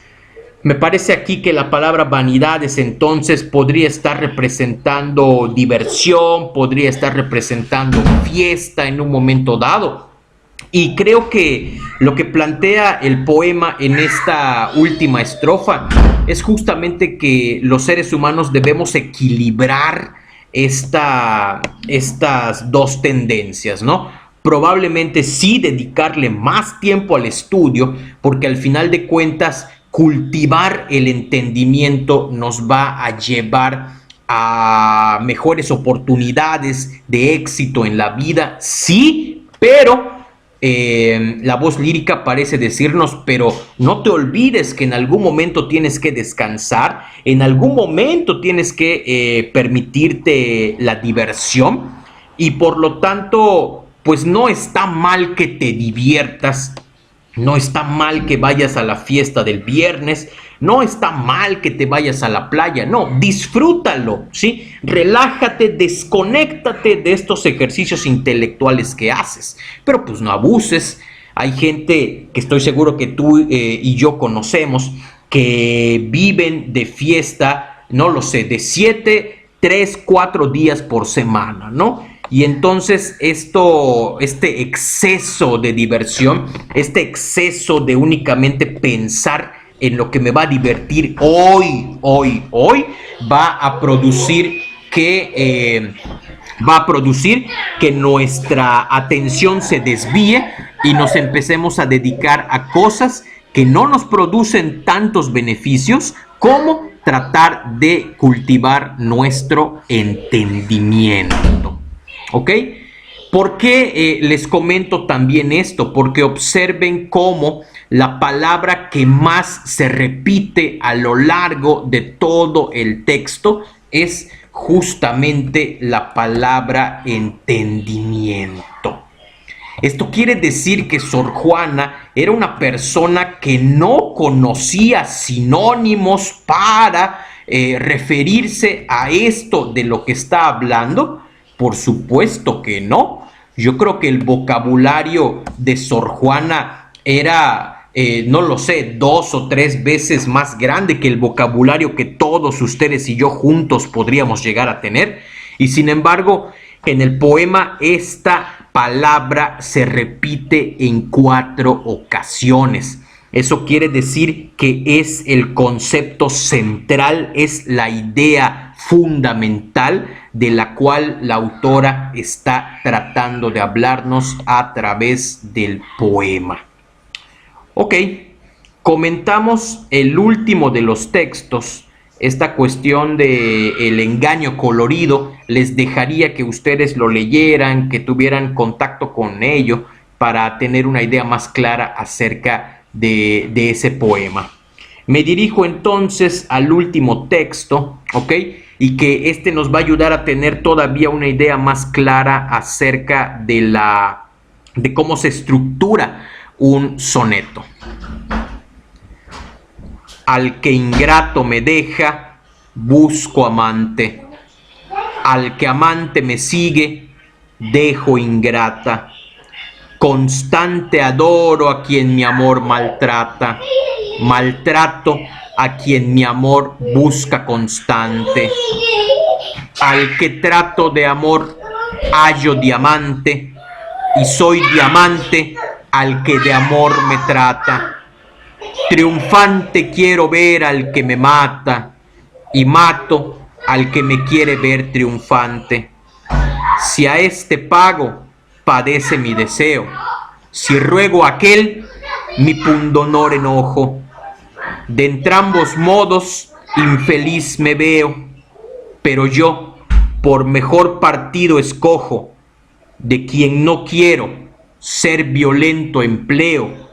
Me parece aquí que la palabra vanidades entonces podría estar representando diversión, podría estar representando fiesta en un momento dado. Y creo que lo que plantea el poema en esta última estrofa es justamente que los seres humanos debemos equilibrar estas dos tendencias, ¿no? probablemente sí dedicarle más tiempo al estudio, porque al final de cuentas cultivar el entendimiento nos va a llevar a mejores oportunidades de éxito en la vida, sí, pero la voz lírica parece decirnos, pero no te olvides que en algún momento tienes que descansar, en algún momento tienes que permitirte la diversión y por lo tanto, pues no está mal que te diviertas, no está mal que vayas a la fiesta del viernes, no está mal que te vayas a la playa, no, disfrútalo, ¿sí? Relájate, desconéctate de estos ejercicios intelectuales que haces, pero pues no abuses. Hay gente que estoy seguro que tú y yo conocemos que viven de fiesta, no lo sé, de 7, 3, 4 días por semana, ¿no? Y entonces este exceso de diversión, este exceso de únicamente pensar en lo que me va a divertir hoy, va a producir que nuestra atención se desvíe y nos empecemos a dedicar a cosas que no nos producen tantos beneficios como tratar de cultivar nuestro entendimiento. ¿Ok? ¿Por qué les comento también esto? Porque observen cómo la palabra que más se repite a lo largo de todo el texto es justamente la palabra entendimiento. Esto quiere decir que Sor Juana era una persona que no conocía sinónimos para referirse a esto de lo que está hablando. Por supuesto que no. Yo creo que el vocabulario de Sor Juana era, no lo sé, 2 o 3 veces más grande que el vocabulario que todos ustedes y yo juntos podríamos llegar a tener. Y sin embargo, en el poema esta palabra se repite en 4 ocasiones. Eso quiere decir que es el concepto central, es la idea fundamental de la cual la autora está tratando de hablarnos a través del poema. Ok, comentamos el último de los textos, esta cuestión del engaño colorido. Les dejaría que ustedes lo leyeran, que tuvieran contacto con ello para tener una idea más clara acerca de ese poema. Me dirijo entonces al último texto, ¿ok? Y que este nos va a ayudar a tener todavía una idea más clara acerca de cómo se estructura un soneto. Al que ingrato me deja, busco amante. Al que amante me sigue, dejo ingrata. Constante adoro a quien mi amor maltrata. Maltrato a quien mi amor busca constante. Al que trato de amor hallo diamante, y soy diamante al que de amor me trata. Triunfante quiero ver al que me mata, y mato al que me quiere ver triunfante. Si a este pago, padece mi deseo. Si ruego a aquel, mi pundonor enojo. De entrambos modos, infeliz me veo, pero yo por mejor partido escojo. De quien no quiero ser violento empleo,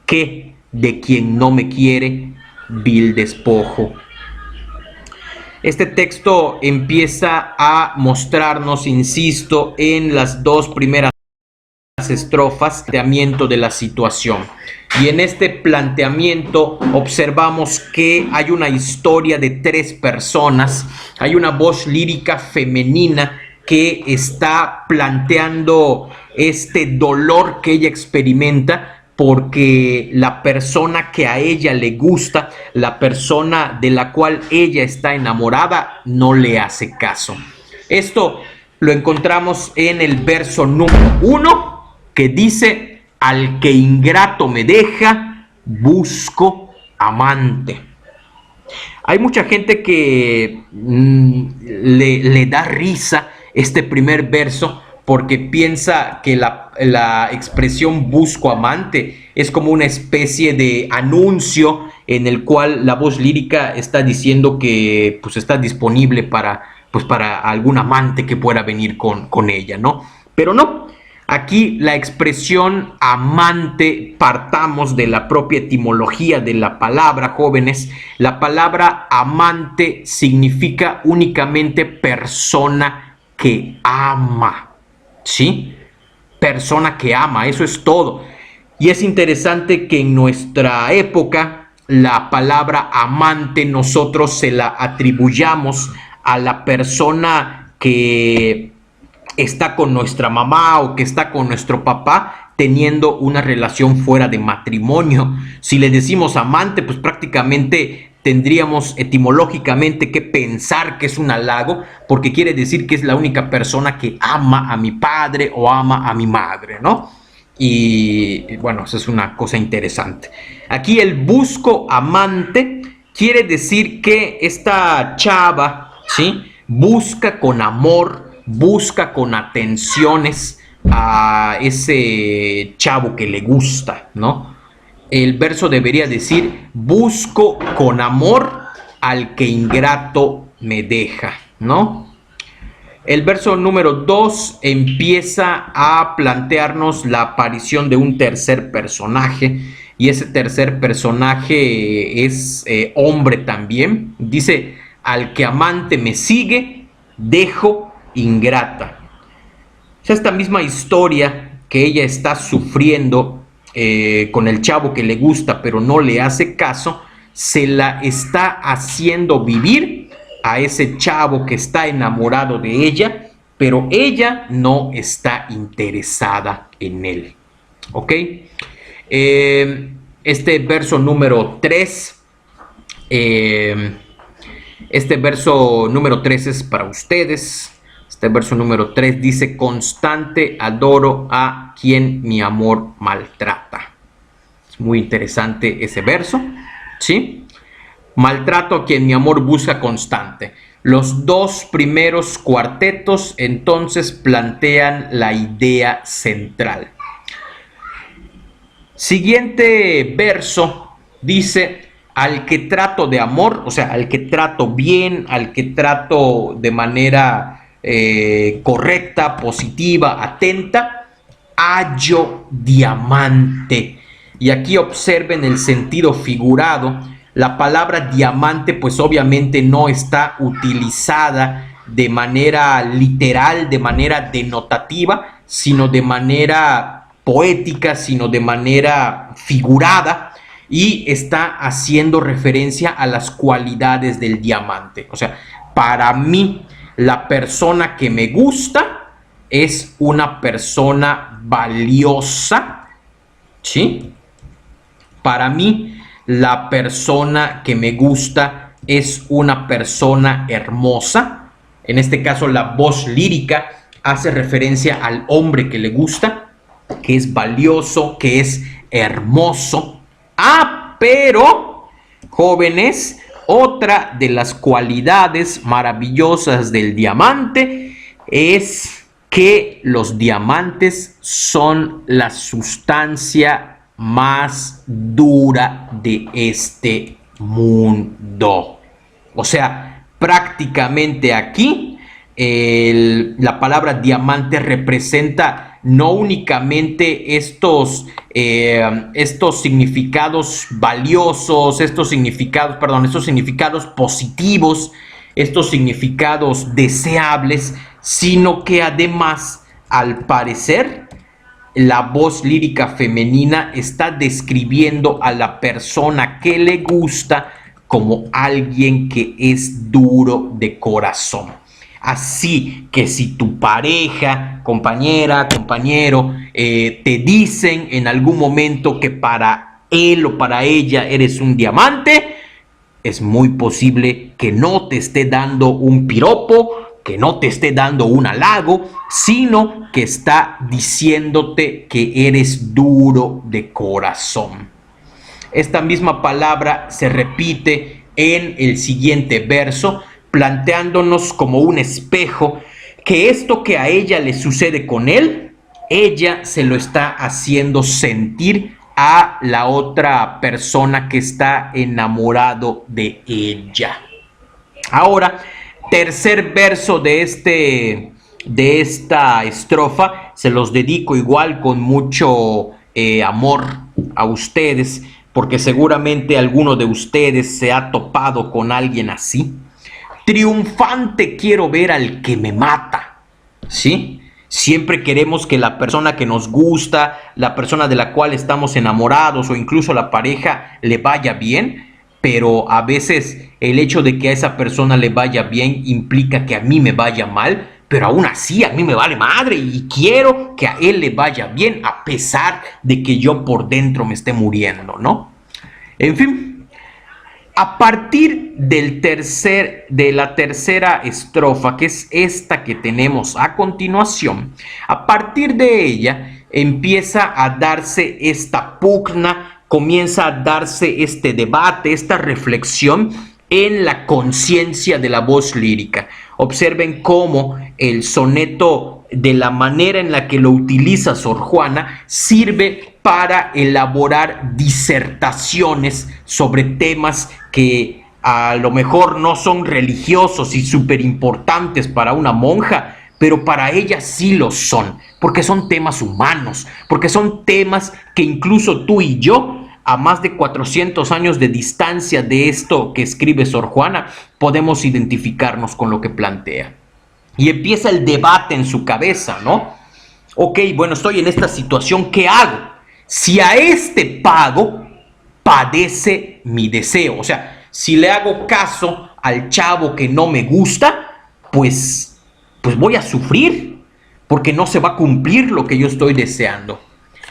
que de quien no me quiere vil despojo. Este texto empieza a mostrarnos, insisto, en las 2 primeras estrofas, planteamiento de la situación. Y en este planteamiento observamos que hay una historia de 3 personas, hay una voz lírica femenina que está planteando este dolor que ella experimenta porque la persona que a ella le gusta, la persona de la cual ella está enamorada, no le hace caso. Esto lo encontramos en el verso número 1, que dice: al que ingrato me deja, busco amante. Hay mucha gente que le da risa este primer verso porque piensa que la expresión busco amante es como una especie de anuncio en el cual la voz lírica está diciendo que pues está disponible para algún amante que pueda venir con ella, ¿no? Pero no, aquí la expresión amante, partamos de la propia etimología de la palabra, jóvenes. La palabra amante significa únicamente persona que ama, ¿sí? Persona que ama, eso es todo. Y es interesante que en nuestra época la palabra amante nosotros se la atribuyamos a la persona que está con nuestra mamá o que está con nuestro papá teniendo una relación fuera de matrimonio. Si le decimos amante, pues prácticamente tendríamos etimológicamente que pensar que es un halago, porque quiere decir que es la única persona que ama a mi padre o ama a mi madre, ¿no? Y bueno, eso es una cosa interesante. Aquí el busco amante quiere decir que esta chava, ¿sí?, busca con amor, busca con atenciones a ese chavo que le gusta, ¿no? El verso debería decir, busco con amor al que ingrato me deja, ¿no? El verso número 2 empieza a plantearnos la aparición de un tercer personaje, y ese tercer personaje es hombre también. Dice, al que amante me sigue, dejo ingrata. Es esta misma historia que ella está sufriendo con el chavo que le gusta, pero no le hace caso, se la está haciendo vivir a ese chavo que está enamorado de ella, pero ella no está interesada en él. ¿Ok? Este verso número 3, este verso número 3 es para ustedes. Este verso número 3 dice, constante adoro a quien mi amor maltrata. Es muy interesante ese verso, ¿sí? Maltrato a quien mi amor busca constante. Los dos primeros cuartetos entonces plantean la idea central. Siguiente verso dice, al que trato de amor, o sea, al que trato bien, al que trato de manera correcta, positiva, atenta, hallo diamante. Y aquí observen el sentido figurado. La palabra diamante pues obviamente no está utilizada de manera literal, de manera denotativa, sino de manera poética, sino de manera figurada, y está haciendo referencia a las cualidades del diamante. O sea, para mí, la persona que me gusta es una persona valiosa, ¿sí? Para mí, la persona que me gusta es una persona hermosa. En este caso, la voz lírica hace referencia al hombre que le gusta, que es valioso, que es hermoso. Pero, jóvenes, otra de las cualidades maravillosas del diamante es que los diamantes son la sustancia más dura de este mundo. O sea, prácticamente aquí la palabra diamante representa no únicamente estos significados valiosos, estos significados positivos, estos significados deseables, sino que además, al parecer, la voz lírica femenina está describiendo a la persona que le gusta como alguien que es duro de corazón. Así que si tu pareja, compañera, compañero, te dicen en algún momento que para él o para ella eres un diamante, es muy posible que no te esté dando un piropo, que no te esté dando un halago, sino que está diciéndote que eres duro de corazón. Esta misma palabra se repite en el siguiente verso, planteándonos como un espejo que esto que a ella le sucede con él, ella se lo está haciendo sentir a la otra persona que está enamorado de ella. Ahora, tercer verso de esta estrofa, se los dedico igual con mucho amor a ustedes, porque seguramente alguno de ustedes se ha topado con alguien así. Triunfante quiero ver al que me mata, ¿sí? Siempre queremos que la persona que nos gusta, la persona de la cual estamos enamorados o incluso la pareja le vaya bien, pero a veces el hecho de que a esa persona le vaya bien implica que a mí me vaya mal, pero aún así a mí me vale madre y quiero que a él le vaya bien a pesar de que yo por dentro me esté muriendo, ¿no? En fin. A partir de la tercera estrofa, que es esta que tenemos a continuación, a partir de ella empieza a darse esta pugna, comienza a darse este debate, esta reflexión en la conciencia de la voz lírica. Observen cómo el soneto, de la manera en la que lo utiliza Sor Juana, sirve para elaborar disertaciones sobre temas que a lo mejor no son religiosos y súper importantes para una monja, pero para ella sí lo son, porque son temas humanos, porque son temas que incluso tú y yo, a más de 400 años de distancia de esto que escribe Sor Juana, podemos identificarnos con lo que plantea. Y empieza el debate en su cabeza, ¿no? Ok, bueno, estoy en esta situación, ¿qué hago? Si a este pago, padece mi deseo. O sea, si le hago caso al chavo que no me gusta, pues voy a sufrir, porque no se va a cumplir lo que yo estoy deseando.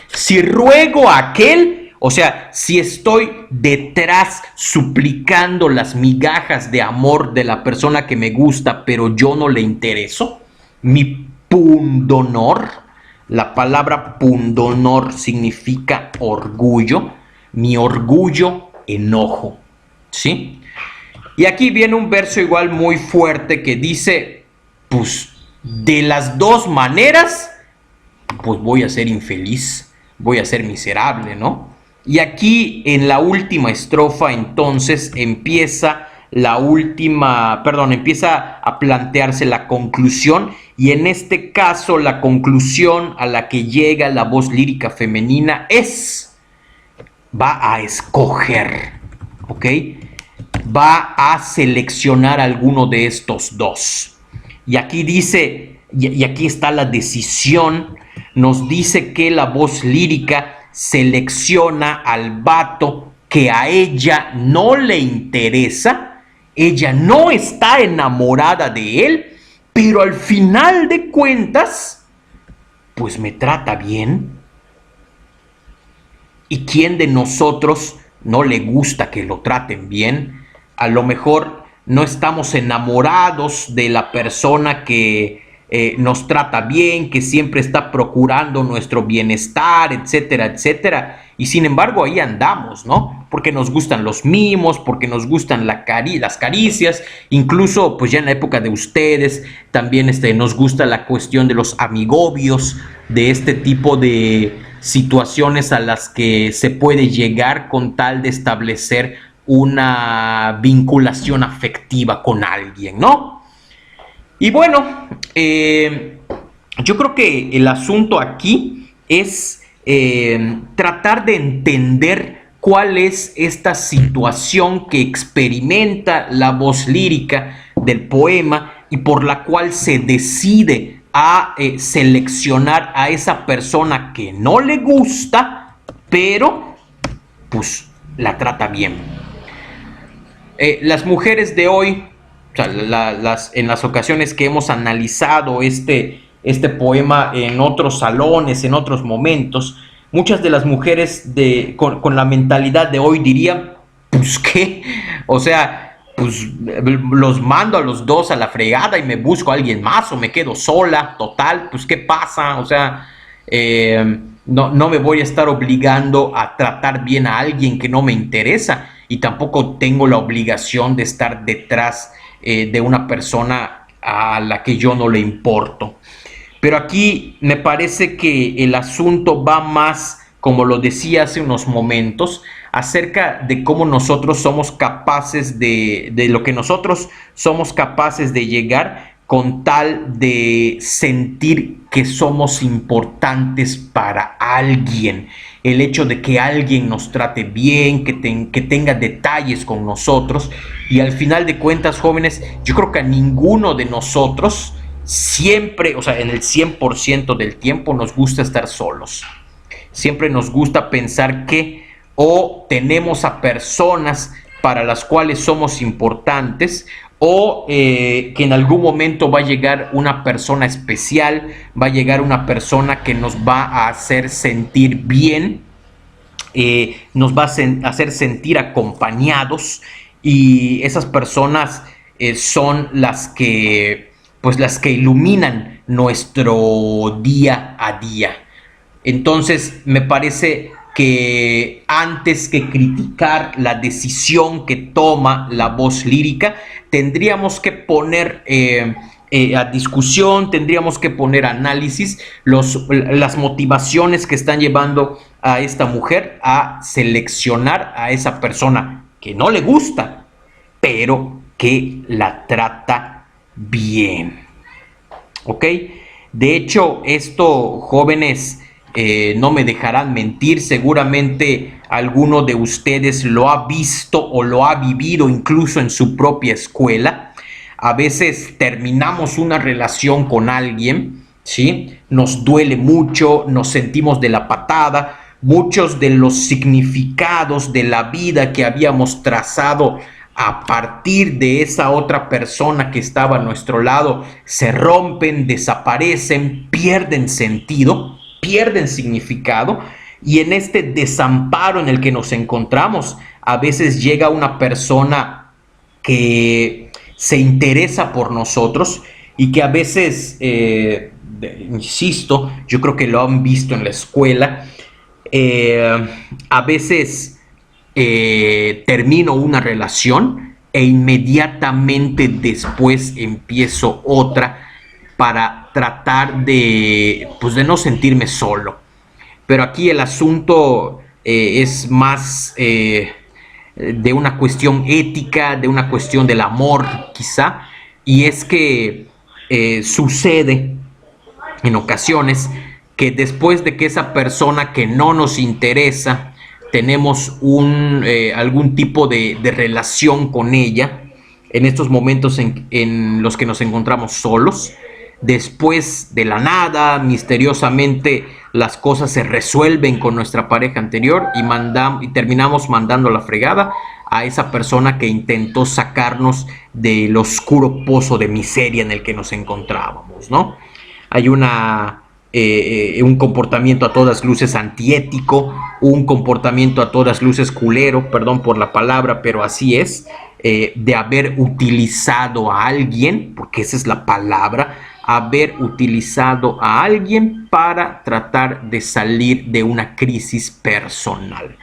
Si ruego a aquel, o sea, si estoy detrás suplicando las migajas de amor de la persona que me gusta, pero yo no le intereso, mi pundonor. La palabra pundonor significa orgullo. Mi orgullo, enojo, ¿sí? Y aquí viene un verso igual muy fuerte que dice, pues de las dos maneras, pues voy a ser infeliz, voy a ser miserable, ¿no? Y aquí en la última estrofa entonces empieza a plantearse la conclusión, y en este caso la conclusión a la que llega la voz lírica femenina va a escoger, ¿ok? Va a seleccionar alguno de estos dos. Y aquí dice, y aquí está la decisión, nos dice que la voz lírica selecciona al vato que a ella no le interesa. Ella no está enamorada de él, pero al final de cuentas, pues me trata bien. ¿Y quién de nosotros no le gusta que lo traten bien? A lo mejor no estamos enamorados de la persona que nos trata bien, que siempre está procurando nuestro bienestar, etcétera, etcétera. Y sin embargo ahí andamos, ¿no? Porque nos gustan los mimos, porque nos gustan las caricias, incluso pues ya en la época de ustedes también nos gusta la cuestión de los amigobios, de este tipo de situaciones a las que se puede llegar con tal de establecer una vinculación afectiva con alguien, ¿no? Y bueno, yo creo que el asunto aquí es tratar de entender cuál es esta situación que experimenta la voz lírica del poema y por la cual se decide a seleccionar a esa persona que no le gusta, pero pues la trata bien. Las mujeres de hoy, o sea, en las ocasiones que hemos analizado este poema en otros salones, en otros momentos, muchas de las mujeres con la mentalidad de hoy dirían, pues qué, o sea, pues los mando a los dos a la fregada y me busco a alguien más o me quedo sola, total, pues qué pasa, o sea, no me voy a estar obligando a tratar bien a alguien que no me interesa y tampoco tengo la obligación de estar detrás de una persona a la que yo no le importo. Pero aquí me parece que el asunto va más, como lo decía hace unos momentos, acerca de cómo nosotros somos capaces de lo que nosotros somos capaces de llegar con tal de sentir que somos importantes para alguien. El hecho de que alguien nos trate bien, que tenga detalles con nosotros. Y al final de cuentas, jóvenes, yo creo que a ninguno de nosotros siempre, o sea, en el 100% del tiempo nos gusta estar solos. Siempre nos gusta pensar que o tenemos a personas para las cuales somos importantes, o que en algún momento va a llegar una persona especial, va a llegar una persona que nos va a hacer sentir bien, nos va a hacer sentir acompañados, y esas personas son las que iluminan nuestro día a día. Entonces, me parece que antes que criticar la decisión que toma la voz lírica, tendríamos que poner a discusión, tendríamos que poner a análisis las motivaciones que están llevando a esta mujer a seleccionar a esa persona que no le gusta, pero que la trata bien. ¿Ok? De hecho, esto, jóvenes, no me dejarán mentir, seguramente alguno de ustedes lo ha visto o lo ha vivido incluso en su propia escuela. A veces terminamos una relación con alguien, ¿sí? Nos duele mucho, nos sentimos de la patada, muchos de los significados de la vida que habíamos trazado a partir de esa otra persona que estaba a nuestro lado se rompen, desaparecen, pierden sentido, pierden significado, y en este desamparo en el que nos encontramos, a veces llega una persona que se interesa por nosotros y que a veces, insisto, yo creo que lo han visto en la escuela, a veces termino una relación e inmediatamente después empiezo otra para tratar de no sentirme solo. Pero aquí el asunto es más de una cuestión ética, de una cuestión del amor quizá, y es que sucede en ocasiones que después de que esa persona que no nos interesa, tenemos algún tipo de relación con ella, en estos momentos en los que nos encontramos solos, después de la nada, misteriosamente, las cosas se resuelven con nuestra pareja anterior y terminamos mandando la fregada a esa persona que intentó sacarnos del oscuro pozo de miseria en el que nos encontrábamos, ¿no? Hay un comportamiento a todas luces antiético, un comportamiento a todas luces culero, perdón por la palabra, pero así es, de haber utilizado a alguien, porque esa es la palabra, haber utilizado a alguien para tratar de salir de una crisis personal.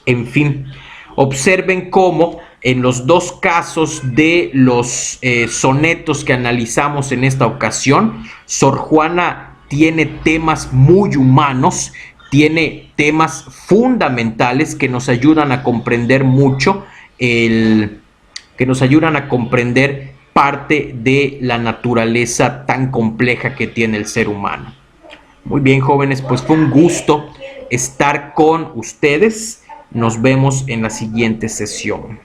En fin, observen cómo en los dos casos de los sonetos que analizamos en esta ocasión, Sor Juana tiene temas muy humanos, tiene temas fundamentales que nos ayudan a comprender mucho, que nos ayudan a comprender parte de la naturaleza tan compleja que tiene el ser humano. Muy bien, jóvenes, pues fue un gusto estar con ustedes. Nos vemos en la siguiente sesión.